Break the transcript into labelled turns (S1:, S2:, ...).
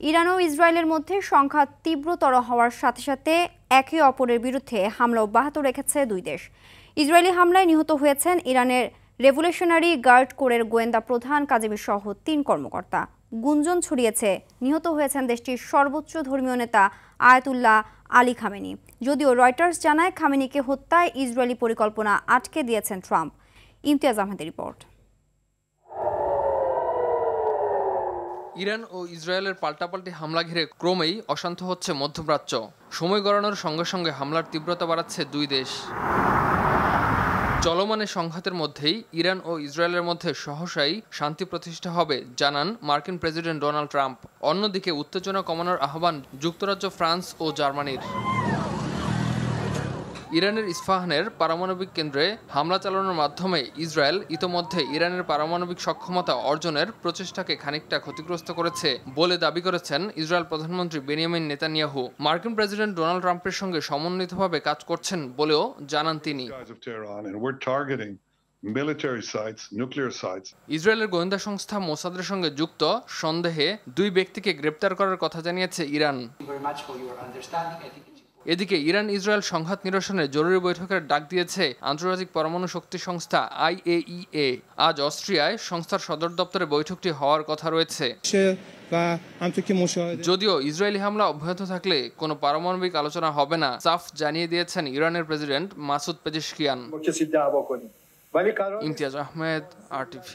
S1: Iran ও ইসরায়েলের মধ্যে সংঘাত তীব্রতর হওয়ার সাথে সাথে একে অপরের বিরুদ্ধে হামলা অব্যাহত রেখেছে দুই দেশ। ইসরায়েলি হামলায় নিহত হয়েছেন ইরানের রেভলিউশনারি গার্ড কোরের গোয়েন্দা প্রধান কাজেমি সহ ৩ কর্মকর্তা। গুঞ্জন ছড়িয়েছে নিহত হয়েছেন দেশটির সর্বোচ্চ ধর্মীয় নেতা আয়াতুল্লাহ আলী খামেনি। যদিও রয়টার্স জানায় খামেনিকে হত্যায় ইসরায়েলি পরিকল্পনা আটকে দিয়েছেন ট্রাম্প। ইমতিয়াজ আহমেদের রিপোর্ট।
S2: ইরান ও ইসরায়েলের পাল্টাপাল্টি হামলা ঘিরে ক্রমেই অশান্ত হচ্ছে মধ্যপ্রাচ্য। সময় গড়ানোর সঙ্গে সঙ্গে হামলার তীব্রতা বাড়াচ্ছে দুই দেশ। চলমান সংঘাতের মধ্যেই ইরান ও ইসরায়েলের মধ্যে সহসাই শান্তি প্রতিষ্ঠা হবে জানান মার্কিন প্রেসিডেন্ট ডোনাল্ড ট্রাম্প। অন্যদিকে উত্তেজনা কমানোর আহ্বান যুক্তরাজ্য, ফ্রান্স ও জার্মানির। ইরানের ইস্পাহানের পারমাণবিক কেন্দ্রে হামলা চালানোর মাধ্যমে ইসরায়েল ইতোমধ্যে ইরানের পারমাণবিক সক্ষমতা অর্জনের প্রচেষ্টাকে খানিকটা ক্ষতিগ্রস্ত করেছে বলে দাবি করেছেন ইসরায়েল প্রধানমন্ত্রী বেনিয়ামিন নেতানিয়াহু। মার্কিন প্রেসিডেন্ট ডোনাল্ড ট্রাম্পের সঙ্গে সমন্বিতভাবে কাজ করছেন বলেও জানান তিনি। ইসরায়েলের গোয়েন্দা সংস্থা মোসাদের সঙ্গে যুক্ত সন্দেহে 2 ব্যক্তিকে গ্রেপ্তার করার কথা জানিয়েছে ইরান। এদিকে ইরান ইসরায়েল সংঘাত নিরসনে জরুরি বৈঠকের ডাক দিয়েছে আন্তর্জাতিক পরমাণু শক্তি সংস্থা IAEA। আজ অস্ট্রিয়ায় সংস্থার সদর দপ্তরে বৈঠকটি হওয়ার কথা রয়েছে। যদিও ইসরায়েলি হামলা অব্যাহত থাকলে কোনো পারমাণবিক আলোচনা হবে না, সাফ জানিয়ে দিয়েছেন ইরানের president Masoud Pezeshkian. Imtiaz Ahmed, RTV।